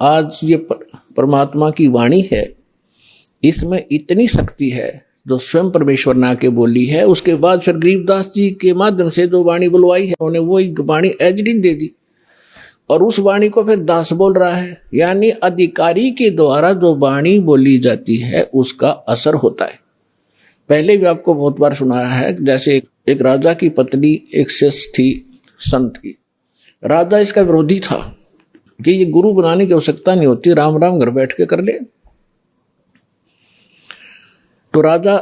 आज ये परमात्मा की वाणी है, इसमें इतनी शक्ति है जो स्वयं परमेश्वर ने आके बोली है। उसके बाद फिर गरीबदास जी के माध्यम से जो वाणी बुलवाई है उन्होंने वही वाणी एजडी दे दी और उस वाणी को फिर दास बोल रहा है। यानी अधिकारी के द्वारा जो वाणी बोली जाती है उसका असर होता है। पहले भी आपको बहुत बार सुनाया है, जैसे एक राजा की पत्नी एक शिष्य थी संत की। राजा इसका विरोधी था कि ये गुरु बनाने की आवश्यकता नहीं होती, राम राम घर बैठ के कर ले। तो राजा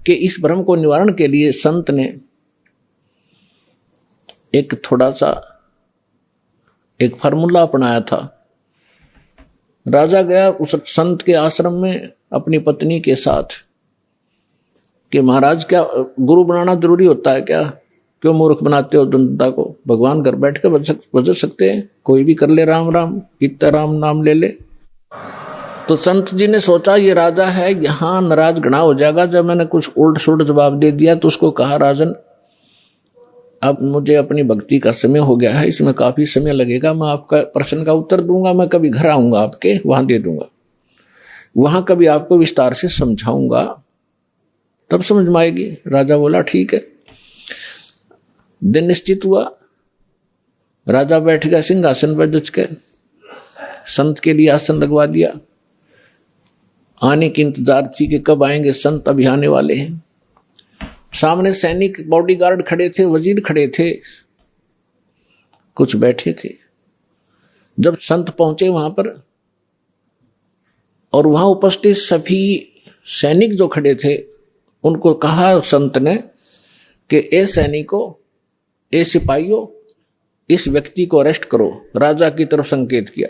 के इस भ्रम को निवारण के लिए संत ने एक थोड़ा सा एक फार्मूला अपनाया था। राजा गया उस संत के आश्रम में अपनी पत्नी के साथ कि महाराज क्या गुरु बनाना जरूरी होता है क्या? क्यों मूर्ख बनाते हो जनता को? भगवान घर बैठ के बज सकते हैं, कोई भी कर ले राम राम, इतना राम नाम ले ले। तो संत जी ने सोचा ये राजा है, यहाँ नाराज घना हो जाएगा। जब मैंने कुछ उल्ट सुल्ट जवाब दे दिया तो उसको कहा, राजन अब मुझे अपनी भक्ति का समय हो गया है, इसमें काफी समय लगेगा, मैं आपका प्रश्न का उत्तर दूंगा, मैं कभी घर आऊंगा आपके वहां दे दूंगा, वहां कभी आपको विस्तार से समझाऊंगा, तब समझ में आएगी। राजा बोला ठीक है। दिन निश्चित हुआ, राजा बैठ गया सिंहासन पर जच के, संत के लिए आसन लगवा दिया। आने की इंतजार थी कि कब आएंगे संत, अभी आने वाले हैं। सामने सैनिक बॉडीगार्ड खड़े थे, वजीर खड़े थे, कुछ बैठे थे। जब संत पहुंचे वहां पर और वहां उपस्थित सभी सैनिक जो खड़े थे उनको कहा संत ने कि ए सैनिकों, ए सिपाहियों, इस व्यक्ति को अरेस्ट करो। राजा की तरफ संकेत किया।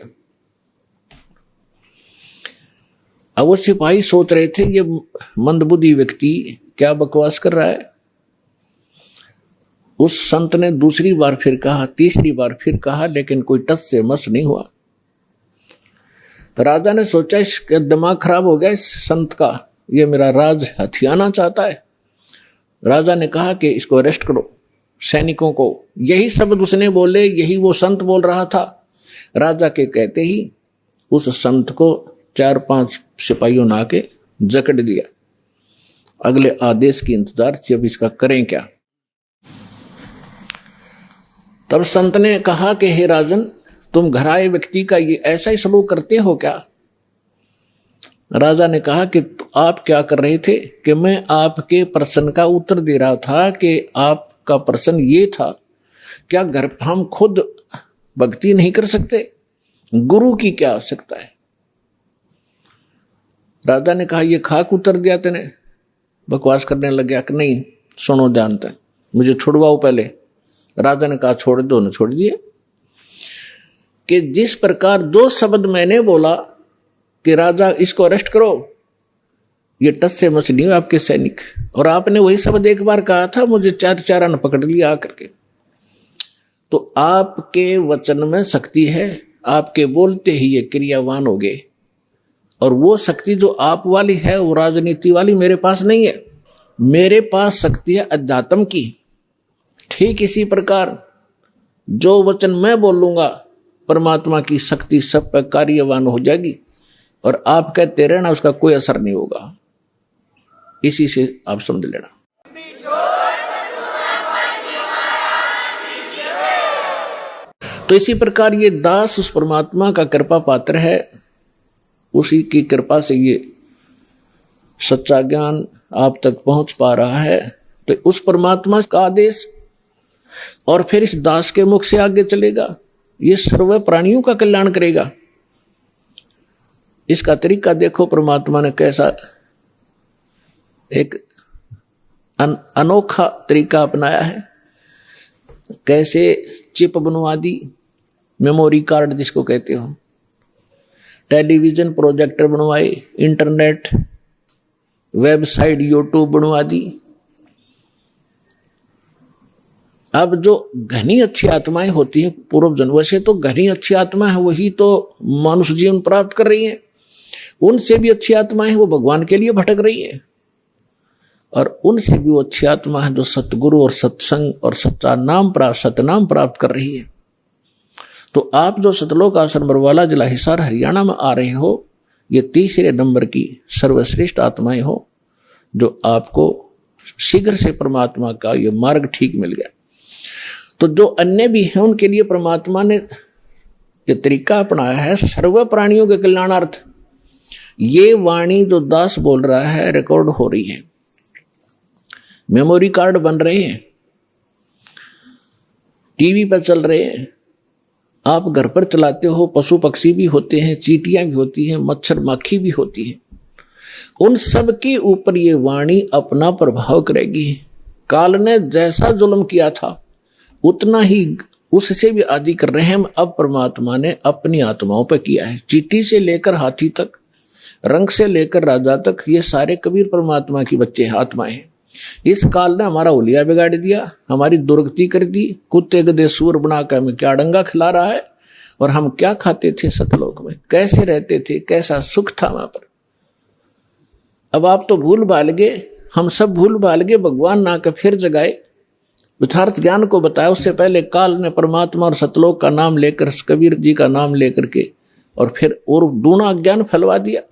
अब वो सिपाही सोच रहे थे ये मंदबुद्धि व्यक्ति क्या बकवास कर रहा है। उस संत ने दूसरी बार फिर कहा, तीसरी बार फिर कहा, लेकिन कोई टस से मस नहीं हुआ। राजा ने सोचा इसका दिमाग खराब हो गया इस संत का, ये मेरा राज हथियाना चाहता है। राजा ने कहा कि इसको अरेस्ट करो, सैनिकों को। यही शब्द उसने बोले, यही वो संत बोल रहा था। राजा के कहते ही उस संत को 4-5 सिपाहियों ने आके जकड़ दिया। अगले आदेश की इंतजार थी, अब इसका करें क्या। तब संत ने कहा कि हे राजन, तुम घर आए व्यक्ति का ये ऐसा ही सलूक करते हो क्या? राजा ने कहा कि आप क्या कर रहे थे? कि मैं आपके प्रश्न का उत्तर दे रहा था कि आपका प्रश्न ये था, क्या घर हम खुद भक्ति नहीं कर सकते? गुरु की क्या आवश्यकता है? राजा ने कहा ये खाक उत्तर दिया तेने, बकवास करने लग गया कि नहीं सुनो जानते, मुझे छुड़वाओ पहले। राजा ने कहा छोड़ दो, ने छोड़ दिए। कि जिस प्रकार जो शब्द मैंने बोला कि राजा इसको अरेस्ट करो, ये टस से मस नहीं आपके सैनिक, और आपने वही शब्द एक बार कहा था, मुझे 4 ने पकड़ लिया आकर के। तो आपके वचन में शक्ति है, आपके बोलते ही ये क्रियावान हो गए, और वो शक्ति जो आप वाली है वो राजनीति वाली मेरे पास नहीं है। मेरे पास शक्ति है अध्यात्म की। ठीक इसी प्रकार जो वचन मैं बोलूंगा परमात्मा की शक्ति सब पर कार्यवान हो जाएगी, और आप कहते रहना उसका कोई असर नहीं होगा। इसी से आप समझ लेना। तो इसी प्रकार ये दास उस परमात्मा का कृपा पात्र है, उसी की कृपा से ये सच्चा ज्ञान आप तक पहुंच पा रहा है। तो उस परमात्मा का आदेश और फिर इस दास के मुख से आगे चलेगा, ये सर्व प्राणियों का कल्याण करेगा। इसका तरीका देखो, परमात्मा ने कैसा एक अनोखा तरीका अपनाया है। कैसे चिप बनवा दी, मेमोरी कार्ड जिसको कहते हो, टेलीविजन प्रोजेक्टर बनवाए, इंटरनेट, वेबसाइट, यूट्यूब बनवा दी। अब जो घनी अच्छी आत्माएं होती हैं पूर्व जन्म, वैसे तो घनी अच्छी आत्मा है वही तो मनुष्य जीवन प्राप्त कर रही हैं, उनसे भी अच्छी आत्माएं हैं वो भगवान के लिए भटक रही है, और उनसे भी वो अच्छी आत्मा है जो सतगुरु और सत्संग और सच्चा नाम प्राप्त, सतनाम प्राप्त कर रही है। तो आप जो सतलोक आश्रम बरवाला जिला हिसार हरियाणा में आ रहे हो, ये तीसरे नंबर की सर्वश्रेष्ठ आत्माएं हो जो आपको शीघ्र से परमात्मा का ये मार्ग ठीक मिल गया। तो जो अन्य भी हैं उनके लिए परमात्मा ने ये तरीका अपनाया है सर्व प्राणियों के कल्याणार्थ। ये वाणी जो दास बोल रहा है रिकॉर्ड हो रही है, मेमोरी कार्ड बन रहे हैं, टीवी पर चल रहे हैं, आप घर पर चलाते हो, पशु पक्षी भी होते हैं, चींटियां भी होती हैं, मच्छर माखी भी होती है, उन सब के ऊपर ये वाणी अपना प्रभाव करेगी। काल ने जैसा जुल्म किया था उतना ही उससे भी आदि कर रहे हैं हम अब परमात्मा ने अपनी आत्माओं पर किया है। चींटी से लेकर हाथी तक, रंग से लेकर राजा तक, ये सारे कबीर परमात्मा की बच्चे आत्माएं हैं। इस काल ने हमारा उलिया बिगाड़ दिया, हमारी दुर्गति कर दी, कुत्ते गधे सूर बनाकर हमें क्या डंगा खिला रहा है, और हम क्या खाते थे सतलोक में, कैसे रहते थे, कैसा सुख था वहां पर। अब आप तो भूल भाल गए, हम सब भूल भाल गए, भगवान ना के फिर जगाए, यथार्थ ज्ञान को बताया। उससे पहले काल ने परमात्मा और सतलोक का नाम लेकर, कबीर जी का नाम लेकर के, और फिर और दूना ज्ञान फैलवा दिया।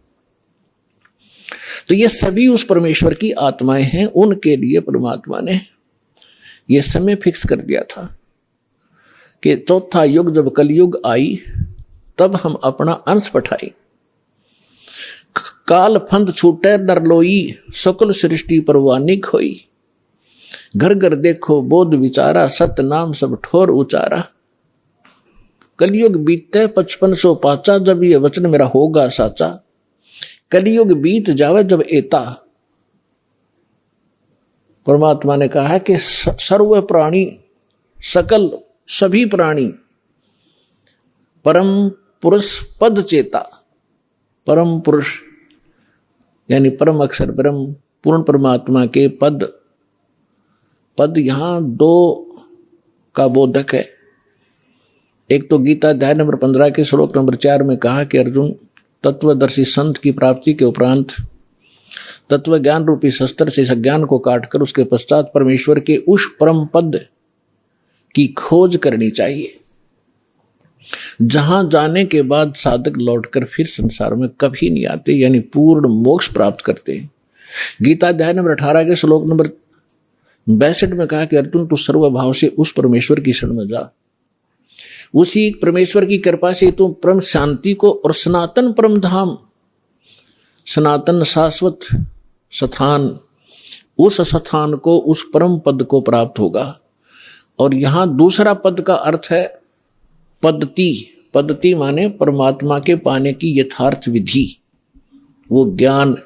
तो ये सभी उस परमेश्वर की आत्माएं हैं, उनके लिए परमात्मा ने ये समय फिक्स कर दिया था कि चौथा युग जब कलयुग आई तब हम अपना अंश पठाई। काल फंद छूटे नरलोई, सकल सृष्टि परवानी खोई। घर घर देखो बोध विचारा, सत नाम सब ठोर उचारा। कलयुग बीते 5500 पाचा, जब ये वचन मेरा होगा साचा। कलयुग बीत जावे जब एता। परमात्मा ने कहा है कि सर्व प्राणी, सकल सभी प्राणी परम पुरुष पद चेता। परम पुरुष यानी परम अक्षर ब्रह्म पूर्ण परमात्मा के पद, पद यहां दो का बोधक है। एक तो गीता अध्याय नंबर 15 के श्लोक नंबर 4 में कहा कि अर्जुन, तत्वदर्शी संत की प्राप्ति के उपरांत तत्व ज्ञान रूपी शस्त्र से इस ज्ञान को काटकर उसके पश्चात परमेश्वर के उस परम पद की खोज करनी चाहिए, जहां जाने के बाद साधक लौटकर फिर संसार में कभी नहीं आते, यानी पूर्ण मोक्ष प्राप्त करते हैं। गीता अध्याय नंबर 18 के श्लोक नंबर 62 में कहा कि अर्जुन, तू सर्वभाव से उस परमेश्वर की शरण में जा। उसी परमेश्वर की कृपा से तू परम शांति को और सनातन परम धाम, सनातन शाश्वत स्थान, उस स्थान को, उस परम पद को प्राप्त होगा। और यहां दूसरा पद का अर्थ है पद्धति। पद्धति माने परमात्मा के पाने की यथार्थ विधि, वो ज्ञान।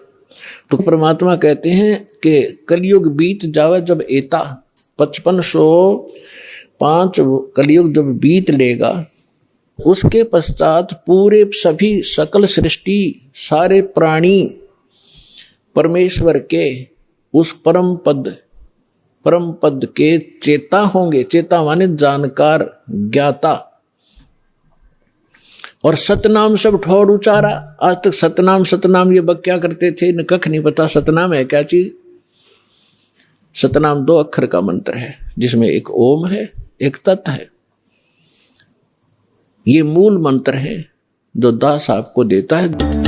तो परमात्मा कहते हैं कि कलयुग बीत जावे जब एता, 5505 कलयुग जब बीत लेगा, उसके पश्चात पूरे सभी सकल सृष्टि, सारे प्राणी परमेश्वर के उस परम पद के चेता होंगे। चेता माने जानकार, ज्ञाता। और सतनाम सब ठोर उचारा। आज तक सतनाम ये क्या करते थे, न कख नहीं पता सतनाम है क्या चीज। सतनाम 2 अक्षर का मंत्र है, जिसमें एक ओम है, एक तत् है। ये मूल मंत्र है जो दास आपको देता है।